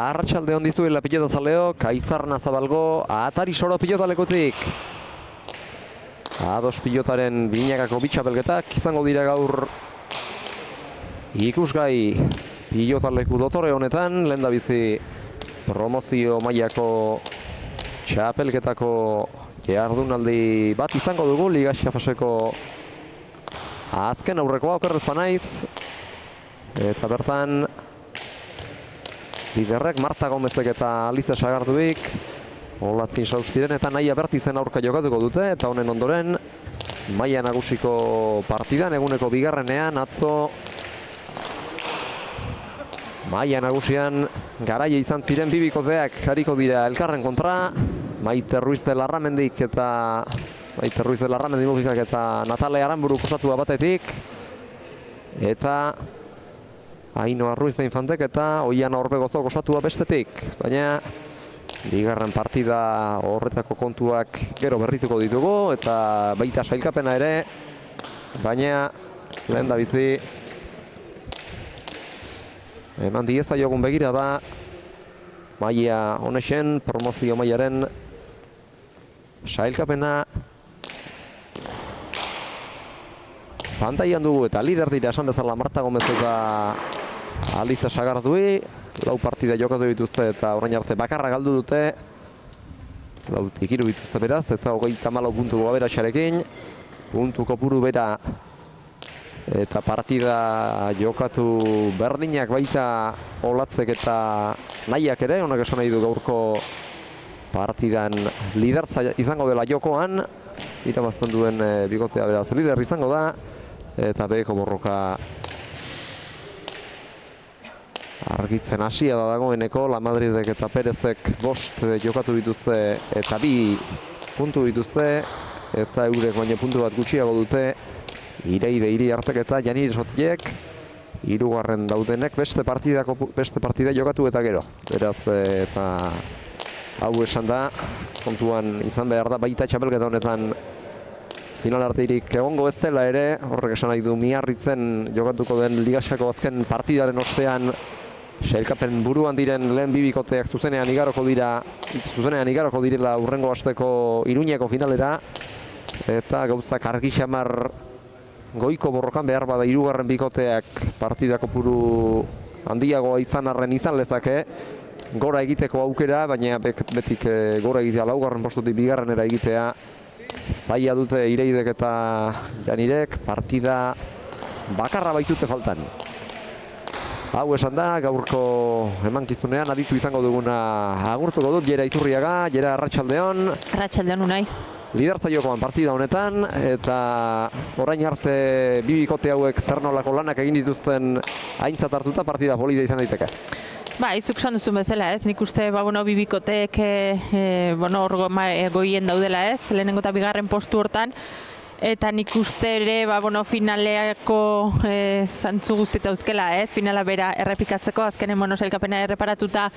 Arratsalde hon dizuela pilota zaleo, Kaizarna Zabalgo, Atari Soro pilota lekutik. Ados pilotaren binakako bitxapelketak izango dira gaur ikusgai pilota leku dotore honetan, lehendabizi promozio mailako txapelketako jardunaldi bat izango dugu, Liga Xafaseko azken aurrekoa okerrez banaiz. Eta bertan liderrek Marta Gomezek eta Aliza Sagarduik Olatzin Saustiren eta Naia Bertizen aurka jokatuko dute, eta honen ondoren maila nagusiko partidan eguneko bigarrenean atzo maila nagusian garaia izan ziren bibikoteak jarriko dira elkarren kontra. Maite Ruiz de Larramendik eta Maite Ruiz de Larramendi Mugikak eta Natale Aranburu osatua batetik, eta Ainoa Ruiz de Infantek eta Oiana Orbegozok osatua bestetik. Baina bigarren partida horretako kontuak gero berrituko ditugu, eta baita sailkapena ere, baina lehendabizi eman diezta jogun begira da maila honexen, promozio mailaren sailkapena pantailan dugu, eta lider dira esan bezala Marta Gomez eta Aliza Sagardui. 4 partida jokatu dituzte eta orain arte bakarra galdu dute. 3 dituzte beraz, eta 34 puntu aberasarekin. Puntu kopuru bera eta partida jokatu berdinak baita Olatzek eta Nahiak ere. Honak esan nahi du gaurko partidan lidertza izango dela jokoan. Irabazten duen bikotea beraz lider izango da. Eta beheko borroka argitzen hasia da dagoeneko. La Madridek eta Perezek 5 jokatu dituzte eta 2 puntu dituzte, eta eurek baina puntu bat gutxiago dute Ireide Iriartek eta Janire Sotiek. 3. daudenek beste partida jokatu eta gero. Beraz, eta hau esan da, kontuan izan behar da baita txapelketa honetan final arteirik egongo ez dela ere. Horrek esan nahi du Miarritzen jokatuko den Ligasako azken partidaren ostean sailkapen buruan diren lehen bibikoteak zuzenean igaroko direla hurrengo asteko Iruñeko finalera, eta gauzak argi xamar goiko borrokan behar bada 3. bikoteak partida kopuru handiagoa izan arren izan lezake gora egiteko aukera, baina betik gora egitea 4. postutik 2. egitea zaila dute Ireidek eta Janirek. Partida bakarra baitute faltan. Hau esan da, gaurko emankizunean aditu izango duguna agurtuko dut. Jera Iturriaga, Jera arratsaldeon. Arratsaldeon Unai. Lidertza jokoan partida honetan, eta orain arte bibikote hauek zer nolako lanak egin dituzten aintzat hartuta partida polita izan daiteke. Ba, izuk esan duzun bezala ez, nik uste bibikoteek hor goien daudela ez, lehenengo eta 2. postu hortan, eta nik uste ere finaleako zantzu guztiet dauzkela ez, finala bera errepikatzeko, azkenen sailkapena erreparatuta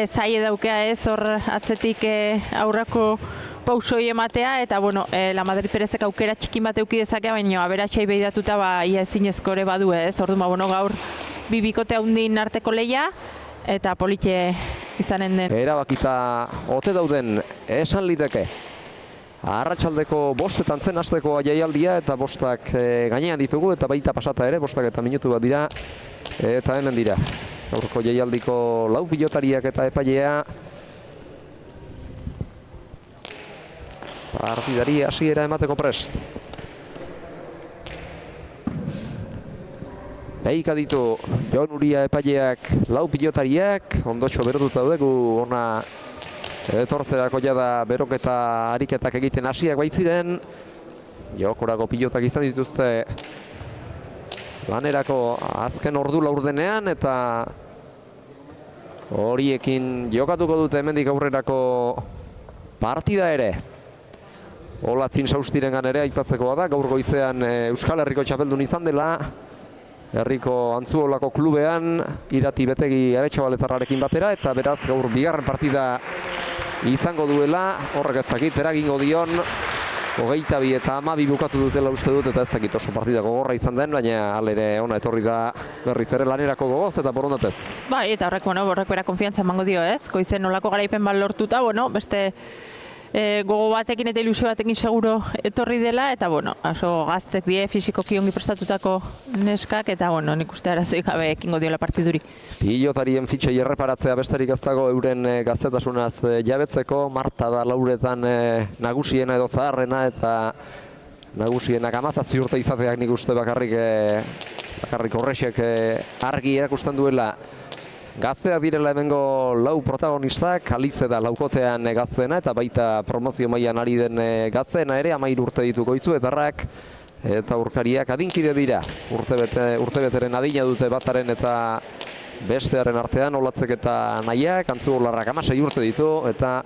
zaie daukea ez, hor atzetik aurrako pausoi ematea, eta La Madrid Perezek aukera txikin bat euki dezakea, baina aberatxai behidatuta ia ezinezko ere badu ez, orduan gaur bibikote handin arteko leia, eta politxe izanen den. Erabakita ote dauden esan liteke. Arratsaldeko 5etan zen hasteko jaialdia, eta 5ak gainean ditugu, eta baita pasata ere, 5 eta minutu bat dira, eta hemen dira. Gaurko jaialdiko 4 pilotariak eta epailea. Partidari hasiera emateko prest. Beika ditu Jon Uria epaileak 4 pilotariak, ondotxo berotuta dugu, ona etortzerako jada beroketa ariketak egiten hasiak baitziren. Jokorako pilotak izan dituzte lanerako azken ordu laurdenean, eta horiekin jokatuko dute hemendik aurrerako partida ere. Olatzin Saustirengan ere aipatzekoa da, gaur goizean Euskal Herriko txapeldun izan dela, Herriko Antzuolako klubean, Irati Betegi Aretxabaletarrarekin batera, eta beraz gaur 2. partida izango duela, horrek ez dakit eragingo dion 22 eta 12 bukatu dutela uste dut, eta ez dakit oso partida gogorra izan den, baina alere ona etorri da berriz ere lanerako gogoz eta borondatez. Bai, eta horrek bera konfiantza emango dio, ez? Goizen nolako garaipen bat lortuta, beste gogo batekin eta ilusio batekin seguro etorri dela, eta oso gaztek die fisikoki ongi prestatutako neskak, eta nik uste arazoik gabe ekingo diola partiduri. Pilotarien fitxei erreparatzea besterik ez dago euren gaztetasunaz jabetzeko. Marta da lauretan nagusiena edo zaharrena, eta nagusienak 17 urte izateak nik uste bakarrik horrexek argi erakusten duela gazteak direla hemengo lau protagonistak. Alize da laukotean gazteena eta baita promozio mailan ari den gazteena ere, 13 urte ditu Goizuetarrak, eta aurkariak adinkide dira. Urtebeteren adina dute bataren eta bestearen artean, Olatzek eta Nahiak. Antzuolarrak 16 urte ditu, eta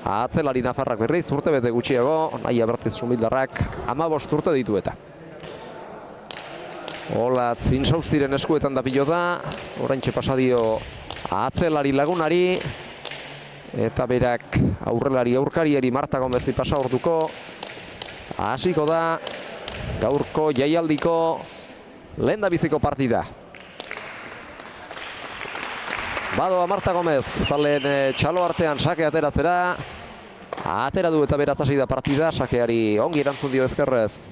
atzelari nafarrak berriz urtebete gutxiago, Nahia Bertiz Sumildarrak 15 urte ditu eta. Olatz Insaustiren eskuetan da pilota, oraintxe pasadio atzelari lagunari, eta berak aurkariari Marta Gomezi pasa orduko. Hasiko da gaurko jaialdiko lehendabiziko partida. Badoa Marta Gomez, zalen txalo artean sake ateratzera. Atera du eta beraz hasi da partida, sakeari ongi erantzun dio ezkerrez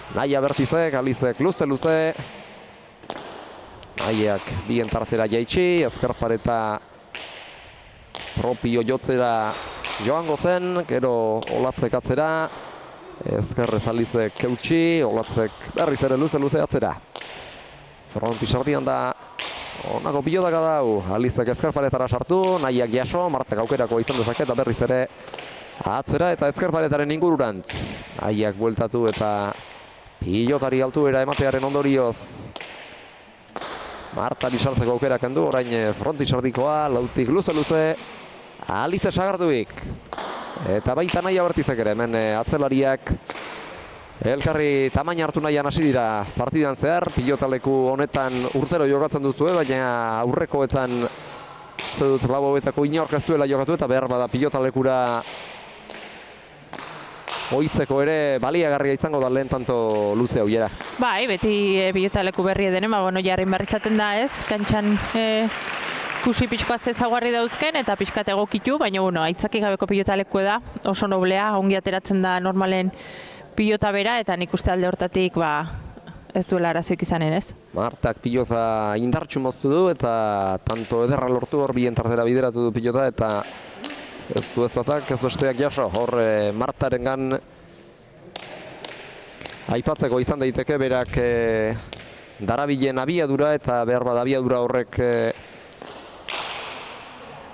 Nahia Bertizek, Alizek luze. Nahiak bien tartera jaitsi, ezkerpareta propio jotzera joango zen, gero Olatzek atzera, ezkerrez Alizek eutxi, Olatzek berriz ere luze atzera. Fronti sartian da onako pilotaka dau, Alizek ezkerparetara sartu, Nahiak jaso, Martek aukerako izan dezake eta berriz ere atzera eta ezkerparetaren ingururantz. Nahiak bueltatu eta pilotari altuera ematearen ondorioz Marta sartzeko aukera kendu, orain fronti sardikoa, lautik luze, Alize sagarduik. Eta baita Nahia Bertizek ere, hemen atzelariak elkarri tamaina hartu nahian hasi dira partidan zehar. Pilotaleku honetan urtero jokatzen duzue, baina aurrekoetan uste dut labobetako inork ez duela jokatu, eta behar bada pilotalekura oitzeko ere baliagarria izango da lehen tanto luze hauiera. Bai, beti pilotaleku berri edenen, jarrin barri izaten da ez, kantxan kusi pixkoaz ezaguarri dauzken eta pixkat egokitu, baina aitzaki gabeko pilotaleku da, oso noblea, ongi ateratzen da normalen pilota bera, eta nik uste alde hortatik ez duela arazoik izanen, ez? Martak pilota indartxu moztu du, eta tanto ederra lortu hor bien tartera bideratu du pilota, eta ez du ez batak, ez besteak jaso. Hor Martarengan aipatzeko izan daiteke berak darabilen abiadura, eta behar bada abiadura horrek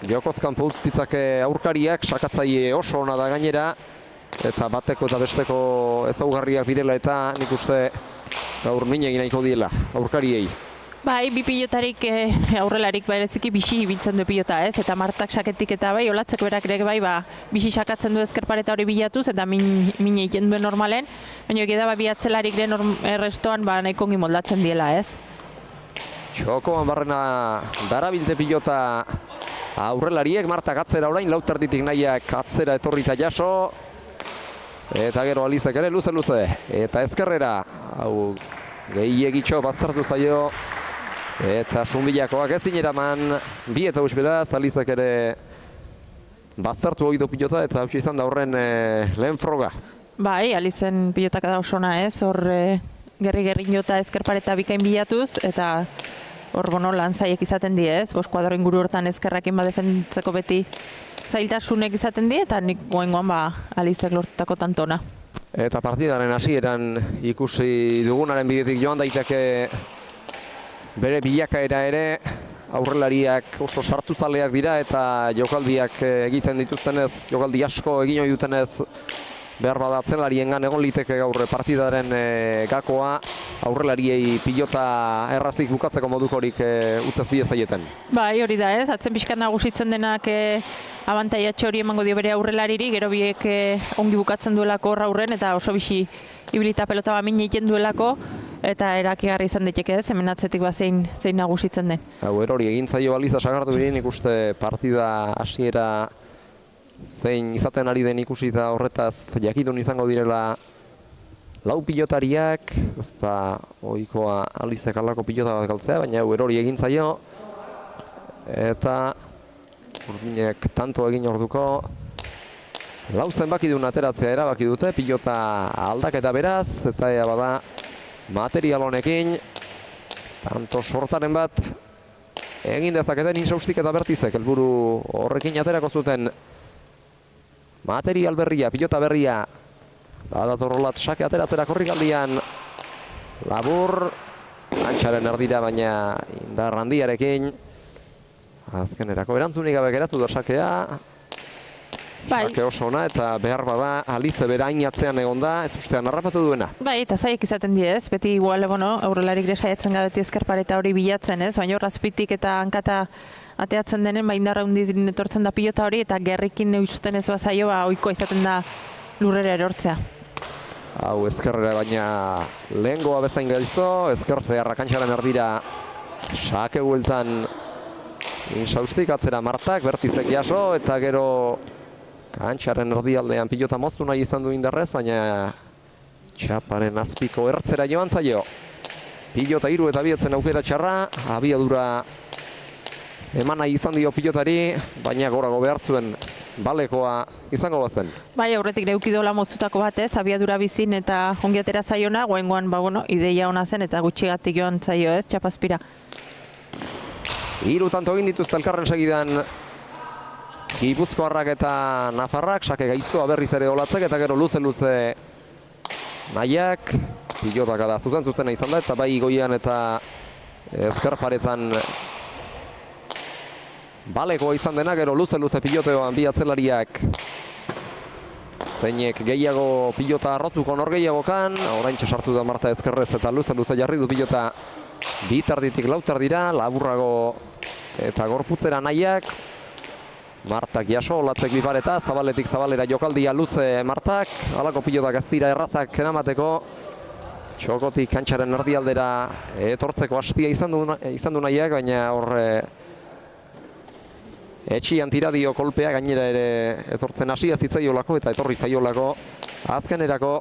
jokozkan poutztitzake aurkariak, sakatzaile oso ona da gainera, eta bateko eta besteko ezaugarriak direla, eta nik uste gaur min egin nahiko diela aurkariei. Bai, bi pilotarik aurrelarik bereziki bixi ibiltzen du pilota, ez? Eta Martak saketik eta bai, Olatzek berak ere bai, bixi sakatzen du ezkerpareta hori bilatuz, eta min egiten duen normalen, baina egia da bi atzelarik den errestoan nahiko ongi moldatzen diela, ez? Txokoan barrena darabilte pilota aurrelariek, Martak atzera orain, lauterditik Nahiak atzera etorrita jaso, eta gero Alizek ere luze, eta ezkerrera, hau gehiagitxo baztertu zaio, eta Sunbilakoak ez dineraman, bi eta beraz, Alizek ere baztertu hori du pilota, eta hau izan da horren lehen froga. Bai, Alizen pilotaka da osona, ez? Hor gerri jota ezkerpareta bikain bilatuz, eta hor lan zaiek izaten die, ez? Kuadro inguru hortan ezkerrakin defentzeko beti zailtasunek izaten die, eta nik goengoan Alizek lortutako tantona. Eta partidaren hasieran ikusi dugunaren bidetik joan daiteke bere bilakaera ere, aurrelariak oso sartuzaleak dira, eta jokaldiak egiten dituztenez, jokaldi asko egin ohi dutenez, behar bada atzelariengan egon liteke gaur partidaren gakoa, aurrelariei pilota errazik bukatzeko modukorik utzez bidez zaieten. Bai, hori da ez, atzen pixkat nagusitzen denak abantaiatxo hori emango dio bere aurrelariri, gero biek ongi bukatzen duelako hor aurren, eta oso bixi ibilita pelota min egiten duelako, eta erakigarri izan daiteke ez, hemen atzetik zein nagusitzen den. Hau hori egin zaio Aliza sagardu birin, ikuste partida hasiera zein izaten ari den ikusi da horretaz jakitun izango direla lau pilotariak, ez da ohikoa Alizek alako pilota bat galtzea, baina erori egin zaio. Eta Urdinek tanto egin orduko lau zenbakidun ateratzea erabaki dute, pilota aldaketa beraz, eta ea bada material honekin tanto sortaren bat egin dezaketen Insaustik eta Bertizek helburu horrekin aterako zuten material berria, pilota berria. Badatorrolat sake ateratzera korrikaldian labur, antxaren erdira baina indar handiarekin. Azkenerako erantzunik gabe geratu da sakea. Sake oso ona eta behar bada Alize bera atzean egon da, ez ustean harrapatu duena. Bai, eta zaiek izaten die ez, beti igual, aurrelarik ere saiatzen gabeti ezkerpareta hori bilatzen ez, baina razpitik eta hankata ateatzen denen, indarra hundiz etortzen da pilota hori, eta gerrikin eusten ez bazaio, ohikoa izaten da lurrera erortzea. Hau ezkerrera baina lehengoa bezain gaizto, ezker zeharra kantxaren erdira sake bueltan Insaustik atzera Martak, Bertizek jaso, eta gero kantxaren erdialdean pilota moztu nahi izan du indarrez, baina txaparen azpiko ertzera joan zaio. Pilota 3 eta 2 aukera txarra, abiadura eman nahi izan dio pilotari, baina gorago behartzuen balekoa izango bazen. Bai, aurretik neukidola moztutako batez, abiadura bizin eta ongi atera zaiona, goengoan, ideia ona zen eta gutxigatik joan zaio ez, txapazpira. 3 tanto egin dituzte elkarren segidan Gipuzkoarrak eta Nafarrak, sake gaiztoa berriz ere olatzek, eta gero luze-luze nahiak, pilotak da zuzen izan da, eta bai goian eta ezkerparetan balekoa izan dena, gero luze-luze piloteoan bi atzelariak zeinek gehiago pilota arrotuko nor gehiagokan, oraintxe sartu da Marta ezkerrez eta luze-luze jarri du pilota bitarditik lautardira, laburrago eta gorputzera nahiak. Martak jaso, olatzek bipareta, zabaletik zabalera jokaldia luze Martak, halako pilotak ez dira errazak eramateko. Txokotik kantxaren erdialdera etortzeko hastia izan du nahiak, baina horre etxian tiradio kolpea gainera ere etortzen hasia zitzaiolako eta etorri zaiolako azkenerako,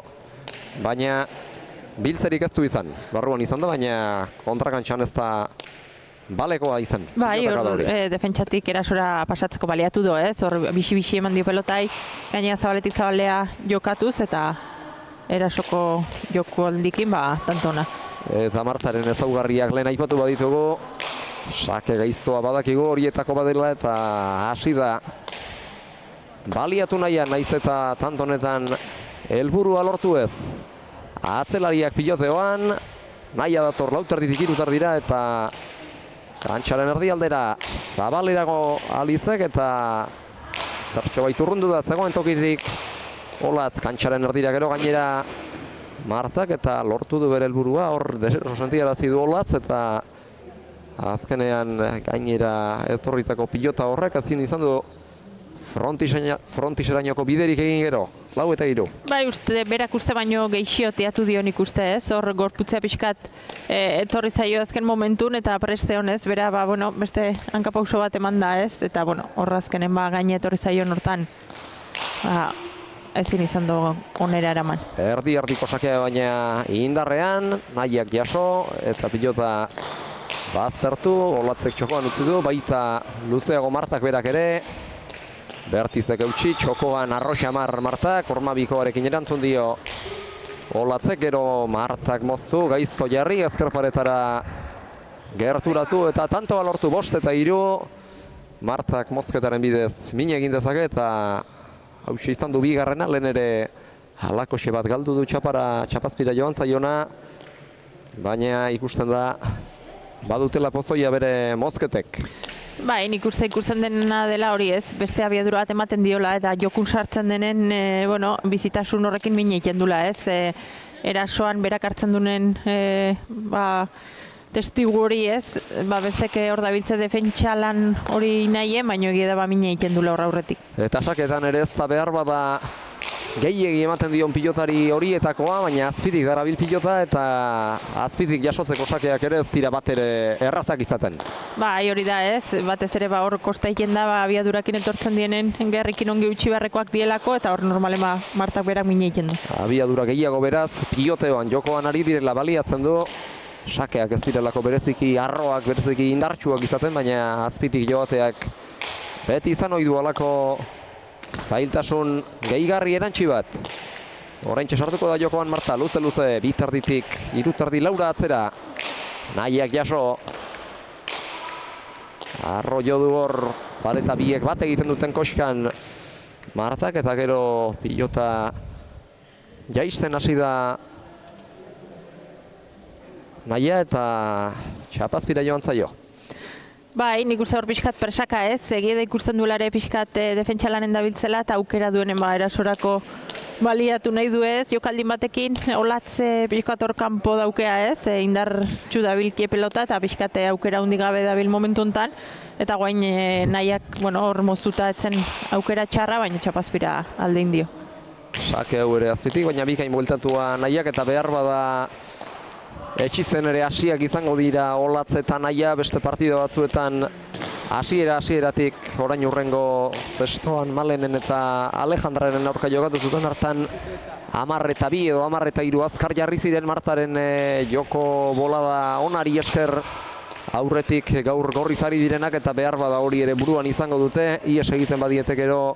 baina biltzerik ez du izan. Barruan izan da, baina kontrakantxan ez da balekoa izan. Bai, defentsatik erasora pasatzeko baliatu du, ez? Hor bixi-bixi eman dio pelotai, gainera zabaletik zabalea jokatuz eta erasoko joku aldikin, tanto ona. Eta Martaren ezaugarriak lehen aipatu baditugu, sake gaiztoa badakigu horietako badela eta hasi da baliatu nahian, naiz eta tanto honetan helburua lortu ez. Atzelariak piloteoan, nahia dator lauterditik 3 dira eta kantxaren erdialdera zabalerago Alizek eta zertxo baiturrundu da zegoen tokitik Olatz kantxaren erdira gero gainera Martak eta lortu du bere helburua, hor deseroso sentiarazi du Olatz eta azkenean gainera etorritako pilota horrek ezin izan du frontiserainoko biderik egin gero, 4 eta 3. Bai, berak uste baino geixio teatu dio nik uste ez, hor gorputzea pixkat etorri zaio azken momentun eta preste honez, bera, beste hankapauso bat eman da ez, eta hor azkenen gaine etorri zaio nortan, ezin izan du onera eraman. Erdi-erdiko sakea baina indarrean, nahiak jaso eta pilota baztertu, Olatzek txokoan utzi du, baita luzeago Martak berak ere, Bertizek eutxi, txokoan arroxamar Martak, ormabikoarekin erantzun dio Olatzek, gero Martak moztu, gaizto jarri, ezkerparetara gerturatu eta tantoa lortu 5 eta 3. Martak mozketaren bidez min egin dezake eta hauxe izan du bigarrena, lehen ere halakoxe bat galdu du txapazpira joan zaiona, baina ikusten da badutela pozoia bere mozketek. Bai, nik uste ikusten dena dela hori ez, beste abiadura bat ematen diola eta jokun sartzen denen, bizitasun horrekin min egiten dula ez, erasoan berak hartzen duen testigu hori ez, besteke hor dabiltze defentsalan hori nahien, baina egia da min egiten dula hor aurretik. Eta saketan ere ez da behar bada gehiegi ematen dion pilotari horietakoa, baina azpitik darabil pilota eta azpitik jasotzeko sakeak ere ez dira bat ere errazak izaten. Bai, hori da ez, batez ere hor kosta egiten da abiadurakin etortzen dienen gerrikin ongi utxi beharrekoak dielako eta hor normalen Martak berak mine egiten du. Abiadura gehiago beraz, piloteoan jokoan ari direla baliatzen du, sakeak ez direlako bereziki arroak, bereziki indartsuak izaten, baina azpitik joateak beti izan ohi du halako zailtasun gehigarri erantsi bat. Oraintxe sartuko da jokoan Marta, luze-luze, bitarditik, irutardi laura atzera. Nahiak jaso. Arro jo du hor, paleta biek bat egiten duten koskan Martak, eta gero pilota jaisten hasi da Nahia eta txapazpira joan zaio. Bai, nik uste hor pixkat presaka ez, egia da ikusten duelare pixkat defentsalanen dabiltzela eta aukera duenen erasorako baliatu nahi du ez, jokaldin batekin olatze pixkat hor kanpo daukea ez, indartxu dabilkie pelota eta pixkat aukera hundi gabe dabil momentu honetan, eta guain nahiak hor moztuta etzen aukera txarra, baina txapazpira aldein dio. Sake hau ere azpitik, baina bikain bueltatua nahiak eta behar bada etxitzen ere hasiak izango dira Olatz eta Nahia, beste partida batzuetan hasieratik orain urrengo zestoan Malenen eta Alejandraren aurka jokatu zuten hartan 10-2 edo 10-3 azkar jarri ziren Martaren joko bolada onari esker aurretik gaur gorrizari direnak eta behar bada hori ere buruan izango dute, ies egiten badietek ero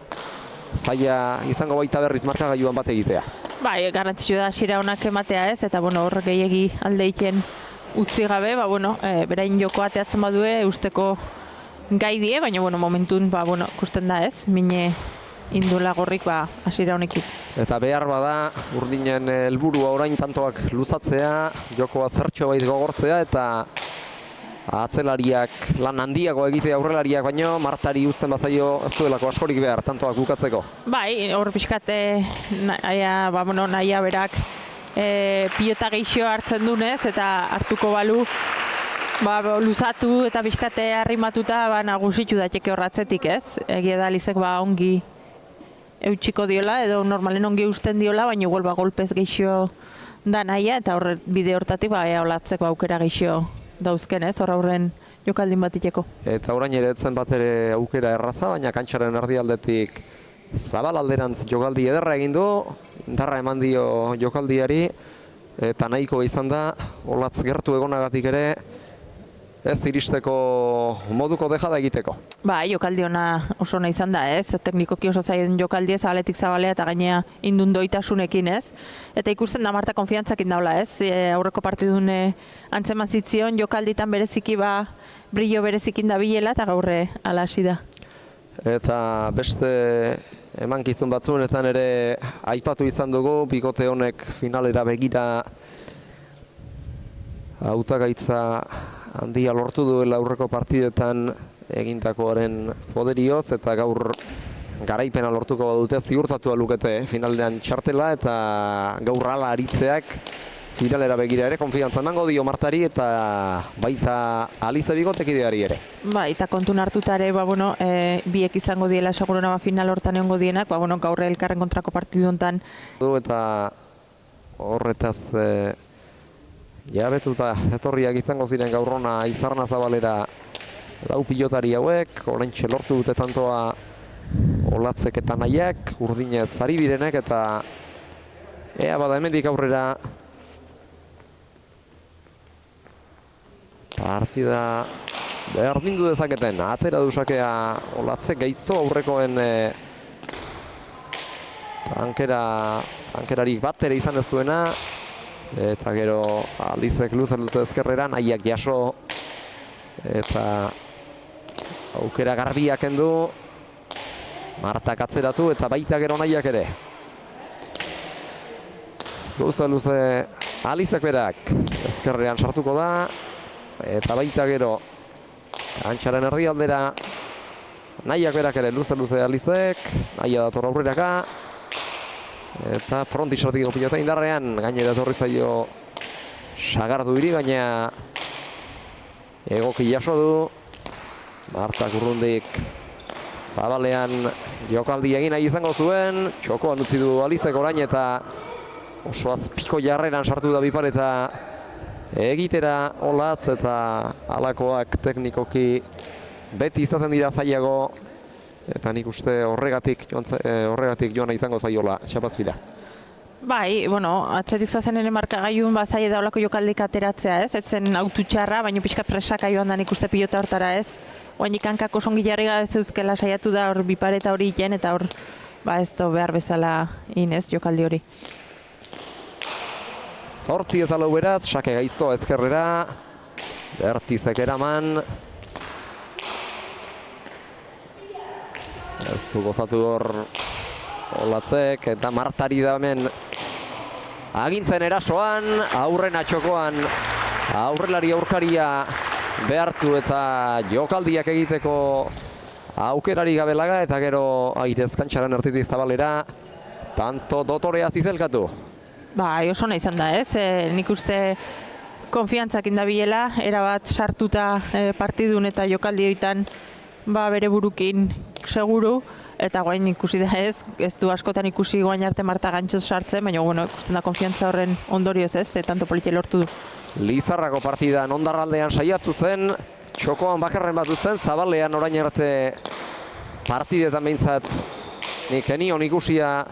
zaila izango baita berriz markagailuan bat egitea. Bai, garrantzitsu da hasiera onak ematea ez, eta hor gehiegi aldeiten utzi gabe, berain joko ateatzen badue usteko gai die, baina momentun ikusten da ez, mine indula gorrik hasiera honekin. Eta behar bada urdinen helburua orain tantoak luzatzea, jokoa zertxo bait gogortzea eta atzelariak lan handiago egitea aurrelariak baino Martari uzten bazaio ez duelako askorik behar tantoak bukatzeko. Bai, hor pixkat Nahia berak pilota gehixo hartzen dunez eta hartuko balu luzatu eta pixkate arrimatuta nagusitu dateke horratzetik ez. Egia da Alizek ongi eutxiko diola edo normalen ongi usten diola, baina igual golpez gehixo da Nahia eta horre bide hortatik olatzeko aukera gehixo dauzken ez, hor aurren jokaldin bat iteko. Eta orain ere etzen bat ere aukera erraza, baina kantxaren erdialdetik zabal alderantz jokaldi ederra egin du, indarra eman dio jokaldiari, eta nahiko izan da, Olatz gertu egonagatik ere, ez iristeko moduko dejada egiteko. Bai, jokaldi ona oso ona izan da ez, teknikoki oso zaien jokaldi ez, zabaletik zabalea eta gainea indundoitasunekin ez. Eta ikusten da Marta konfiantzakin daula ez, aurreko partidun antzeman zitzion jokalditan bereziki brillo berezikin da bilela eta gaurre ala hasi da. Eta beste emankizun batzuenetan ere aipatu izan dugu, bikote honek finalera begira hautagaitza handia lortu duela aurreko partidetan egintakoaren poderioz eta gaur garaipena lortuko badute ziurtatu lukete finalean txartela eta gaur hala aritzeak finalera begira ere konfiantza emango dio Martari eta baita Alize bikotekideari ere. Bai, eta kontun hartuta ere biek izango diela seguruna final hortan egongo dienak, gaur elkarren kontrako partidu hontan. Eta horretaz jabetuta etorriak izango ziren gaurrona Izarna Zabalera lau pilotari hauek, oraintxe lortu dute tantoa Olatzek eta Nahiak, urdinez ari birenek eta ea bada hemendik aurrera partida berdindu dezaketen, atera duzakea Olatzek gaizto aurrekoen tankerarik bat ere izan ez duena. Eta gero Alizek luze ezkerrera, Nahiak jaso eta aukera garbiak kendu, Martak atzeratu eta baita gero Nahiak ere. Luze Alizek berak ezkerrean sartuko da eta baita gero antxaren erdialdera Nahiak berak ere luze Alizek, Nahia dator aurreraka. Eta frontisartiko pilota indarrean, gainera etorri zaio sagardu iri, baina egoki jaso du. Martak urrundik Zabalean jokaldi egin nahi izango zuen, txokoan utzi du Alizek orain eta oso azpiko jarreran sartu da Bipareta egitera Olatz eta halakoak teknikoki beti izaten dira zailago eta nik uste horregatik joana izango zaiola Txapazpila. Bai, bueno, atzetik zoazen ere markagailun zaila da olako jokaldik ateratzea, ez? Etzen autu txarra, baina pixka presaka joan da nik uste pilota hortara, ez? Oainik hankako songi jarri gabe zeuzkela saiatu da hor Bipareta hori iten eta hor ez da behar bezala inez jokaldi hori. 8 eta 4 beraz, Sake Gaizto ezkerrera, Bertizek eraman. Ez du gozatu hor Olatzek eta Martari da hemen agintzen erasoan, aurren atxokoan aurrelari aurkaria behartu eta jokaldiak egiteko aukerari gabelaga eta gero airez kantxaran ertitik Zabalera tanto dotorea zizelkatu. Bai, oso nahi izan da, ez? Nik uste konfiantzak indabilela, erabat sartuta partidun eta jokaldi horietan bere burukin seguru, eta guain ikusi da ez du askotan ikusi guain arte Marta gantxoz sartzen, baina ikusten da konfiantza horren ondorioz ez, tanto politia lortu du. Lizarrako partidan ondarraldean saiatu zen, txokoan bakarren bat duzten, Zabalean orain arte partidetan behintzat nik enion ikusia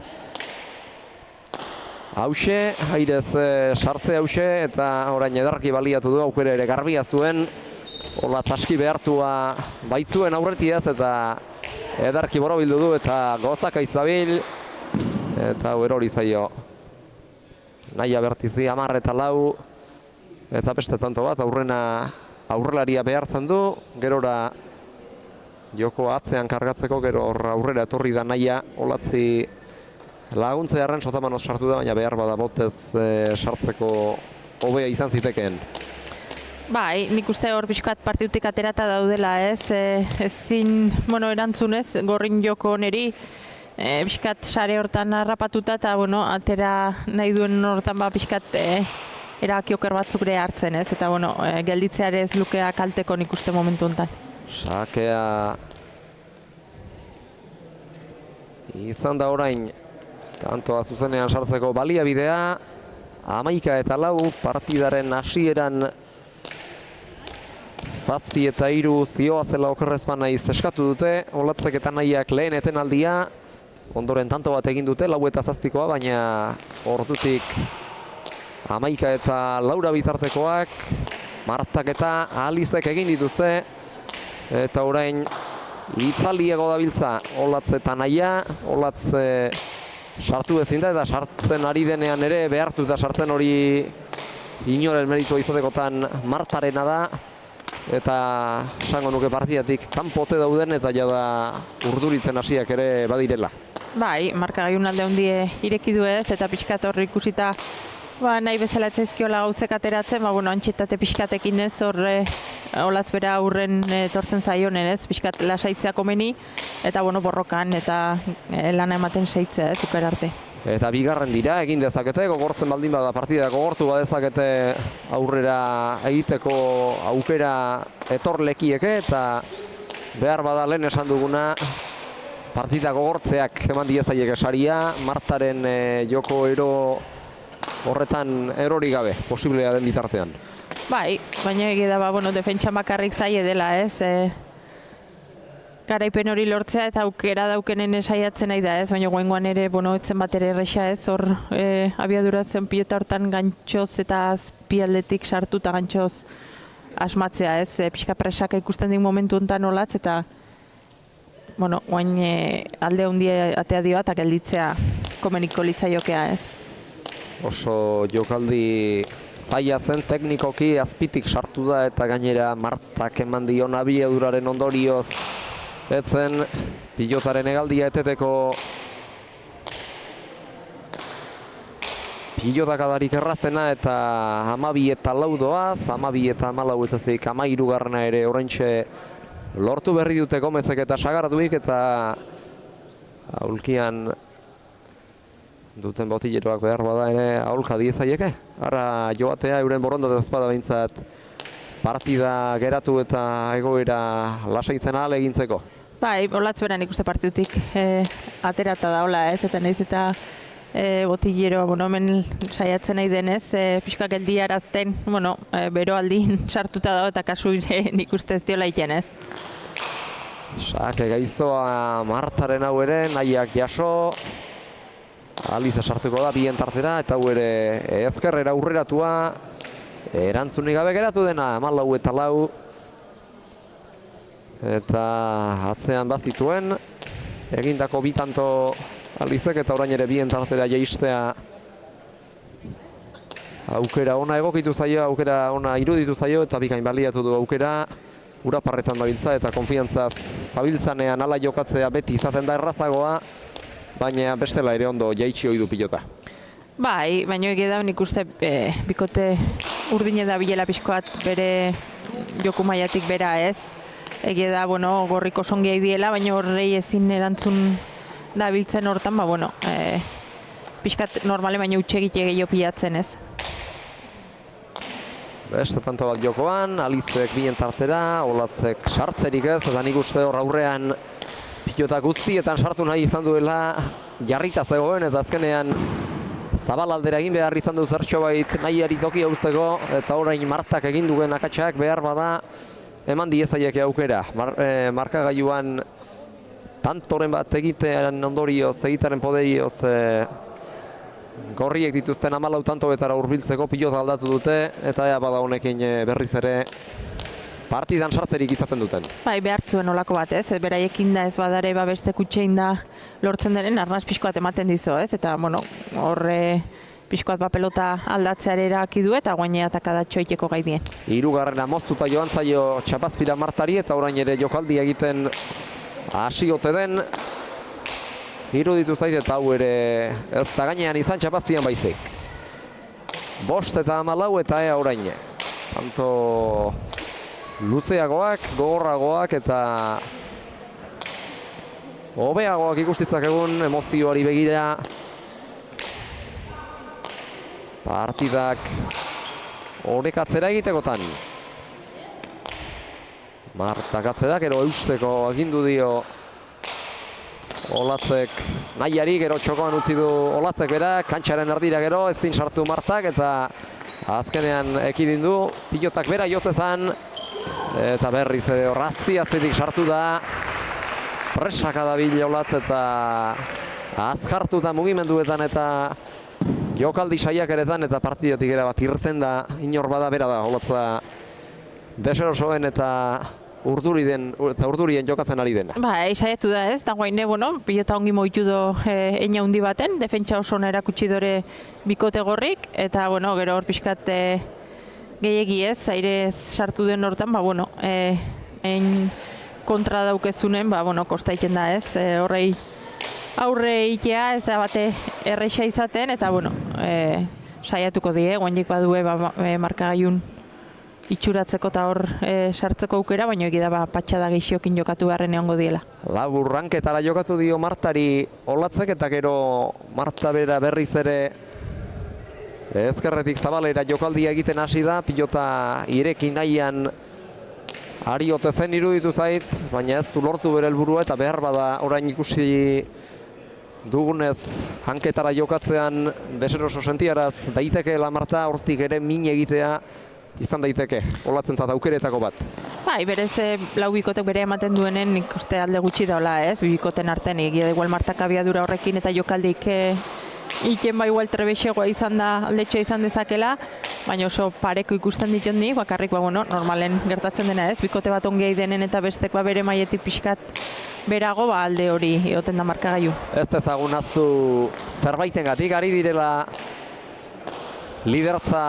hause, hairez sartze hause, eta orain edarki baliatu du, aukera ere garbia zuen, Olatz aski behartua baitzuen aurretiaz eta edarki borobildu du eta gozaka izabil eta erori zaio Naia Bertizi 10 eta 4 eta beste tanto bat aurrelaria behartzen du, gerora joko atzean kargatzeko, gero aurrera etorri da Naia Olatzi laguntzearen sotamanoz sartu da, baina behar bada botez sartzeko hobea izan zitekeen. Bai, nik uste hor pixkat partidutik aterata daudela, ez? Ezin, erantzunez, gorrin joko neri, pixkat sare hortan harrapatuta eta, atera nahi duen hortan pixkat erabaki oker batzuk ere hartzen, ez? Eta, gelditzea ere ez lukea kalteko nik uste momentu honetan. Sakea izan da orain, tantoa zuzenean sartzeko baliabidea, 11 eta 4 partidaren hasieran 7 eta 3 zioa zela okerrezpan naiz eskatu dute, Olatzek eta Naiak lehen etenaldia, ondoren tanto bat egin dute, 4 eta 7koa, baina ordutik 11 eta 4 bitartekoak, Martak eta Alizek egin dituzte, eta orain itzaliego dabiltza Olatz eta Naia, Olatz sartu ezin da, eta sartzen ari denean ere behartu eta sartzen hori inoren meritua izatekotan Martarena da, eta esango nuke partidatik kanpote dauden eta jada urduritzen hasiak ere badirela. Bai, markagailun alde handie ireki du ez, eta pixkat horri ikusita nahi bezala etzaizkiola gauzek ateratzen, antxetate pixkatekin ez, horre Olatz bera aurren etortzen zaionen ez, pixkat lasaitzea komeni, eta borrokan eta lana ematen seitzea ez, uker arte. Eta bigarren dira, egin dezakete, gogortzen baldin bada partida gogortu badezakete aurrera egiteko aukera etorlekieke, eta behar bada lehen esan duguna partida gogortzeak eman diezaiek saria, Martaren joko horretan erori gabe, posiblea den bitartean. Bai, baina egia da, defentsa bakarrik zaie dela ez, garaipen hori lortzea eta aukera daukenen saiatzen nahi da ez, baina goengoan ere, etzen bat ere erresa ez, hor abiaduratzen pilota hortan gantxoz eta azpialdetik sartu eta gantxoz asmatzea ez, pixka presaka ikusten dik momentu honetan Olatz eta guain alde handia atea dio eta gelditzea komeniko litzaiokea ez. Oso jokaldi zaila zen, teknikoki azpitik sartu da eta gainera Martak eman dion abiaduraren ondorioz etzen pilotaren hegaldia eteteko pilotak adarik errazena eta 12 eta 4 doaz, 12 eta 14 ez ezik 13 ere oraintxe lortu berri dute Gomezek eta Sagarduik eta aulkian duten botileroak behar bada ere aholka diezaieke. Arra joatea euren borondatez espada behintzat partida geratu eta egoera lasaitzen ahal egintzeko. Bai, olatz beran ikuste partidutik aterata da, hola ez, eta nahiz eta botillero, hemen saiatzen nahi denez, pixka geldiarazten, bero aldin sartuta dago eta kasu nik uste ez diola iten ez. Sake gaiztoa Martaren hau ere, nahiak jaso, Aliza sartuko da bien tartera, eta hau ere ezkerrera aurreratua, erantzunik gabe geratu dena, 14-4, eta atzean bazituen, egindako bi tanto Alizek eta orain ere bien tartera jaistea aukera ona egokitu zaio, aukera ona iruditu zaio, eta bikain baliatu du aukera, uraparretan dabiltza eta konfiantzaz zabiltzanean ala jokatzea beti izaten da errazagoa, baina bestela ere ondo jaitsi ohi du pilota. Bai, baina egia da nik uste bikote urdine da bilela pixkoat bere joku mailatik bera ez. Egia da, gorriko songiak diela, baina horrei ezin erantzun da biltzen hortan, pixkat normale baina utxegite gehiago pilatzen ez. Beste tanto bat jokoan, Alizek bien tartera, Olatzek sartzerik ez, eta nik uste hor aurrean pilota guztietan sartu nahi izan duela jarrita zegoen, eta azkenean zabal aldera egin behar izan du zertxo bait nahiari tokia uzteko, eta orain Martak egin duen akatsak behar bada eman diezaiek aukera. Markagailuan tantoren bat egitean ondorioz, egitaren poderioz gorriek dituzten 14 tantoetara hurbiltzeko pilota aldatu dute, eta ea bada honekin berriz ere partidan sartzerik izaten duten. Bai, behartzuen olako bat ez, beraiekin da ez badare beste kutxein da lortzen denen arnaz pixkoat ematen dizo ez, eta horre pixkoat pelota aldatzeare eraki du eta guainea takadatxo iteko gai dien. Hirugarrena moztuta joan zaio Txapazpira Martari, eta orain ere jokaldi egiten hasi ote den. Iruditu zait eta hau ere ez da gainean izan Txapazpian baizik. 5 eta 14 eta ea orain. Tanto luzeagoak, gogorragoak eta hobeagoak ikustitzak egun emozioari begira. Partidak orekatzera egitekotan. Martak atzera, gero eusteko agindu dio Olatzek nahiari, gero txokoan utzi du Olatzek bera, kantxaren erdira gero ezin sartu Martak, eta azkenean ekidin du, pilotak bera jozezan, eta berriz azpitik sartu da, presaka dabil Olatz eta azkartuta mugimenduetan eta jokaldi saiakeretan, eta partidatik erabat irtzen da, inor bada bera da Olatza deserosoen eta urdurien jokatzen ari dena. Bai, saiatu da ez, da guaine, pilota ongi moitu do eina hundi baten, defentsa oso ona erakutsi dore bikote gorrik, eta gero hor pixkat gehiegi ez, aire sartu den hortan, ein kontra daukezunen, kosta egiten da ez, horrei aurre egitea ez da bate erreixa izaten, eta saiatuko die, guainik badue markagailun itxuratzeko eta hor sartzeko aukera, baina egia da patxada gehiokin jokatu beharren egongo diela. Labur ranketara jokatu dio Martari Olatzek, eta gero Marta bera berriz ere ezkerretik zabalera jokaldia egiten hasi da, pilota irekin nahian ari ote zen iruditu zait, baina ez du lortu bere helburua, eta behar bada orain ikusi dugunez hanketara jokatzean deseroso sentiaraz daitekeela Marta, hortik ere min egitea izan daiteke, Olatzentzat aukeretako bat. Bai, berez lau bikotek bere ematen duenen nik uste alde gutxi daula ez, bikoten artean egia da igual Martak abiadura horrekin eta jokaldik iken igual trebexegoa izan da, aldetxoa izan dezakela, baina oso pareko ikusten ditut ni, bakarrik normalen gertatzen dena ez, bikote bat ongei denen eta bestek bere maietik pixkat berago alde hori egoten da markagailu. Ez dezagun aztu zerbaitengatik ari direla lidertza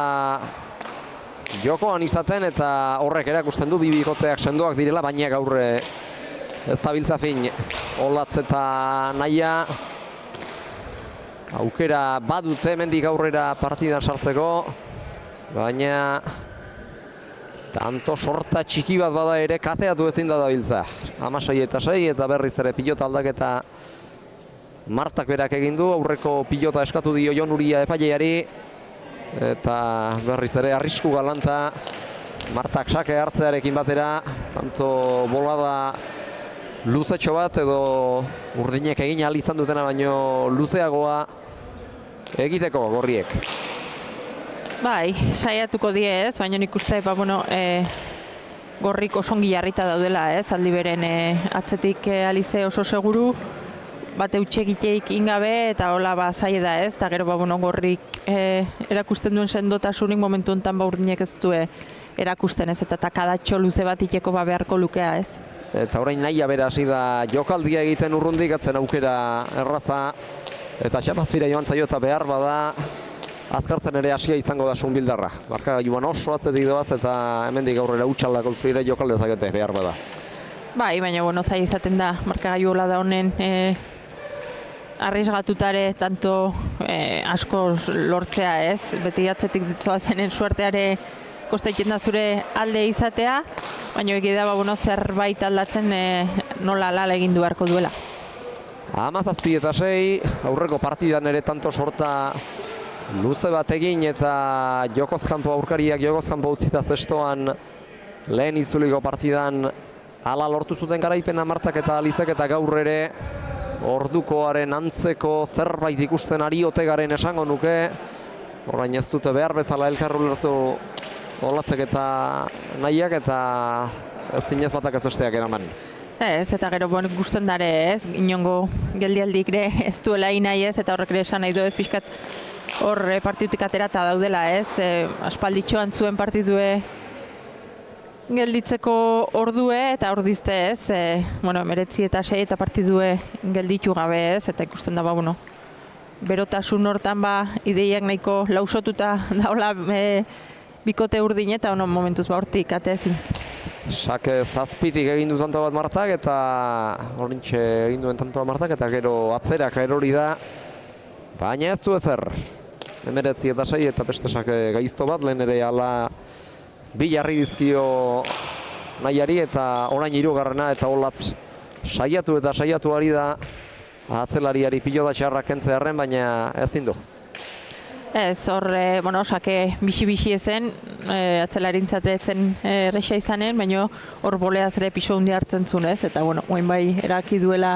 jokoan izaten, eta horrek erakusten du bi bikoteak sendoak direla, baina gaur ez dabiltza fin Olatz eta nahia aukera badute hemendik aurrera partidan sartzeko, baina tanto sorta txiki bat bada ere kateatu ezin da dabiltza. 16 eta 6 eta berriz ere pilota aldaketa Martak berak egin du, aurreko pilota eskatu dio Jon Uria epaileari, eta berriz ere arrisku galanta Martak sake hartzearekin batera, tanto bolada luzetxo bat edo urdinek egin ahal izan dutena baino luzeagoa egiteko gorriek. Bai, saiatuko die ez, baina nik uste, gorrik osongi jarrita daudela ez, aldi beren atzetik alize oso seguru, bate utxegiteik ingabe eta hola zaila da ez, eta gero gorrik erakusten duen sendotasunik momentu honetan urdinek ez du erakusten ez, eta takadatxo luze bat iteko beharko lukea ez. Eta orain nahia bera hasi da jokaldia egiten urrundik, atzen aukera erraza, eta txapazpira joan zaio eta behar bada azkartzen ere hasia izango da Sunbildarra. Markagailuan oso atzetik doaz eta hemendik aurrera utxaldako zuire jokal dezakete behar bada. Bai, baina zaila izaten da markagailu hola da honen arrisgatutare tanto asko lortzea ez, beti atzetik zoazenen suerteare kostaiten da zure alde izatea, baina egia da zerbait aldatzen nola lala egin du beharko duela. 17-6, aurreko partidan ere tanto sorta luze bat egin eta jokozkanpo aurkariak jokozkanpo utzita zestoan lehen itzuliko partidan hala lortu zuten garaipena Martak eta Alizek, eta gaur ere ordukoaren antzeko zerbait ikusten ari ote garen esango nuke. Orain ez dute behar bezala elkarru lertu olatzek eta nahiak, eta ez dinez batak ez besteak eraman. Ez, eta gero gusten dare ez, inongo geldialdik ere ez duela nahi ez, eta horrek ere esan nahi du ez pixkat hor partidutik aterata daudela ez, aspalditxoan zuen partidue gelditzeko ordue eta ordizte ez, 19-6 eta partidue gelditu gabe ez, eta ikusten da berotasun hortan ideiak nahiko lausotuta daula bikote urdin eta momentuz hortik ateazin. Sake zazpitik egin du tanto bat Martak eta horintxe egin duen tanto bat Martak eta gero atzerak erori da, baina ez du ezer. 19-6 eta beste sake gaizto bat, lehen ere ala bi jarri dizkio nahiari eta orain hirugarrena eta olatz saiatu eta saiatu ari da atzelariari piloda txarrak kentzearen, baina ez dindu. Ez, hor, sake bixi-bixi ezen, atzelarintzatzen erresa izanen, baina hor boleaz ere pixo hundi hartzen zuen ez, eta oain bai eraki duela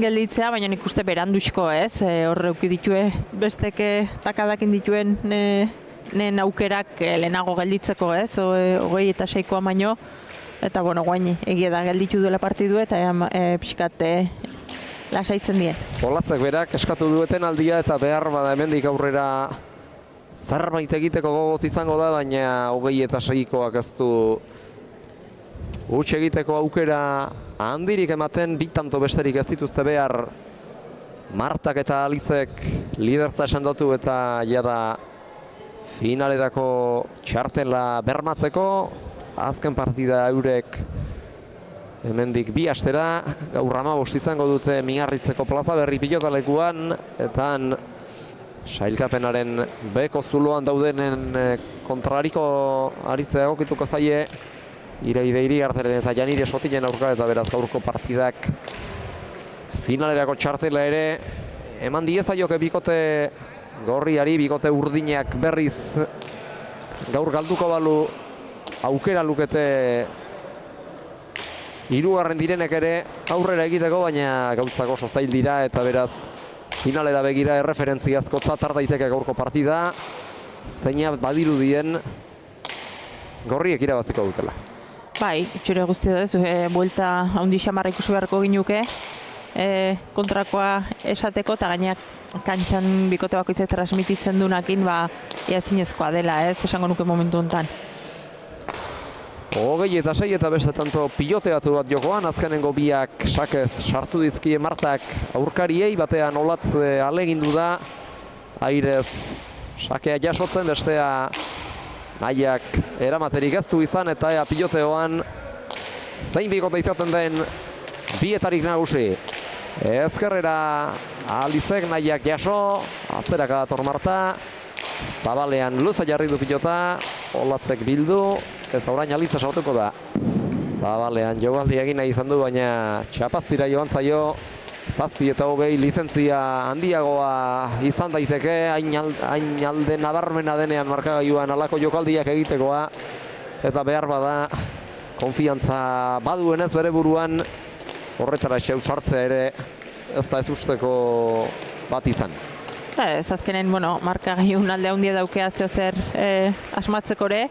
gelditzea, baina nik uste beranduzko ez, hor ditue besteke takadakin dituen nen aukerak lehenago gelditzeko ez, 26koa baino, eta guain egia da gelditu duela partidu eta pixkat lasaitzen dien. Olatzek berak eskatu dueten aldia eta behar bada hemendik aurrera zerbait egiteko gogoz izango da, baina 26koak ez du huts egiteko aukera handirik ematen, bitanto besterik ez dituzte behar Martak eta Alizek lidertza esendotu eta jada finalerako txartela bermatzeko. Azken partida eurek hemendik bi astera, gaur 15 izango dute Miarritzeko plaza berri pilotalekuan, eta sailkapenaren beko zuloan daudenen kontrariko aritzea egokituko zaie Ireide Iriarteren eta Janire Sotinen aurka, eta beraz gaurko partidak finalerako txartela ere eman diezaioke bikote gorriari, bikote urdinak berriz gaur galduko balu aukera lukete hirugarren direnek ere aurrera egiteko, baina gauzak oso zail dira eta beraz finalera begira erreferentziazkotzat har daiteke gaurko partida, zeina badirudien gorriek irabaziko dutela. Bai, itxure guzti da ez, buelta handi xamarra ikusi beharko ginuke kontrakoa esateko, eta gainak kantxan bikote bakoitzak transmititzen dunakin ezinezkoa dela ez, esango nuke momentu honetan. 26 eta beste tanto piloteatu bat jokoan, azkenengo biak sakez sartu dizkie Martak aurkariei, batean Olatz alegindu da, airez sakea jasotzen, bestea nahiak eramaterik ez du izan, eta piloteoan zein bikote izaten den bietarik nagusi. Ezkerrera Alizek nahiak jaso, atzeraka dator Marta, zabalean luza jarri du pilota, Olatzek bildu, eta orain Aliza sartuko da. Zabalean jogaldi egin nahi izan du, baina txapazpira joan zaio, 7 eta 20 lizentzia handiagoa izan daiteke, hain alde nabarmena denean markagailuan alako jokaldiak egitekoa, eta behar bada konfiantza baduenez bere buruan, horretara sartzea ere ez da ez usteko bat izan. Ez azkenen, markagailun alde handia daukea zeo zer asmatzeko ere,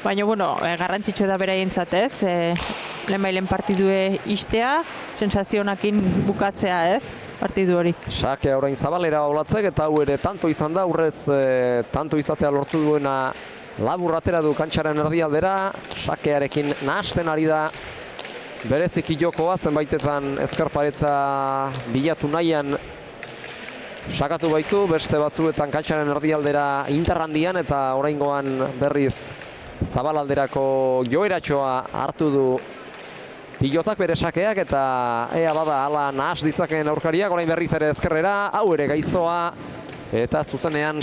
baina, garrantzitsua da beraientzat ez, lehenbailen partidue istea, sensazionakin bukatzea ez, partidu hori. Sakea orain Zabalera olatzek eta hau ere tanto izan da, urrez tanto izatea lortu duena labur atera du kantxaren erdialdera, sakearekin nahasten ari da, bereziki jokoa zenbaitetan ezkerparetza bilatu nahian sakatu baitu, beste batzuetan kantxaren erdialdera interrandian eta oraingoan berriz Zabalalderako joeratxoa hartu du pilotak bere sakeak eta ea bada hala nahas ditzakeen aurkariak, orain berriz ere ezkerrera, hau ere gaiztoa eta zuzenean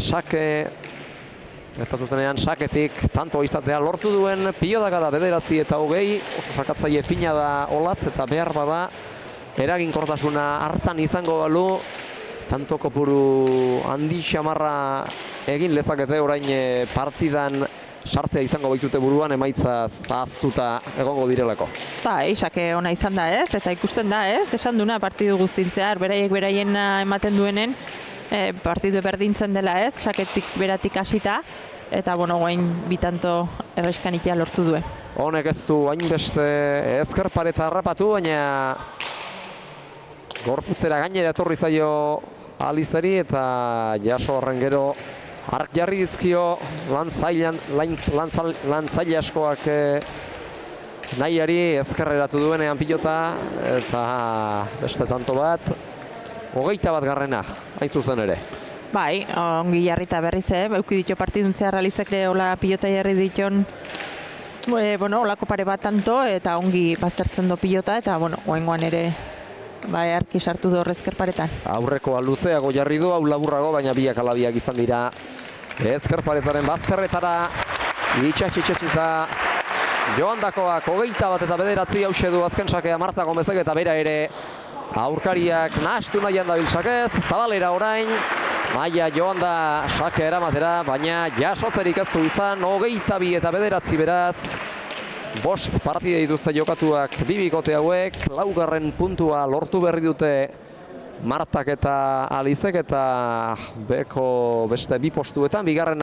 saketik tanto izatea lortu duen pilotak da 9 eta 20, oso sakatzaile fina da olatz eta behar bada eraginkortasuna hartan izango balu, tanto kopuru handi xamarra egin lezakete orain partidan sartzea izango baitute buruan emaitza zahaztuta egongo direlako. Sake ona izan da ez, eta ikusten da ez, esan duna partidu guztintzear, beraiek beraiena ematen duenen partidu berdintzen dela ez, saketik beratik hasita, eta guain bitanto erreskanitia lortu duen. Honek ez du hainbeste ezkerpareta harrapatu, baina gorputzera gainera etorri zaio Alizeri eta jaso horren gero ark jarri dizkio lantzaile askoak nahiari ezkerreratu duenean pilota eta beste tanto bat 21 garrena hain zuzen ere. Bai, ongi jarrita berriz, euki ditu partiduntzea realizekre hola pilota jarri diton holako pare bat tanto eta ongi baztertzen do pilota eta goengoan ere arki sartu du ezkerparetan. Aurrekoa luzeago jarri du, hau laburrago, baina biak alabiak izan dira ezkerparetaren bazterretara itxatxitxetxita joandakoak 21 eta 9 hause du azken sakea Marta Gomezek eta bera ere aurkariak nahastu nahian dabil sakez, Zabalera orain maia joan da sakea eramatera, baina jasotzerik ez du izan 22 eta 9 beraz. 5 partida dituzte jokatuak bibikote hauek, 4. puntua lortu berri dute Martak eta Alizek eta beko beste 2 postuetan, bigarren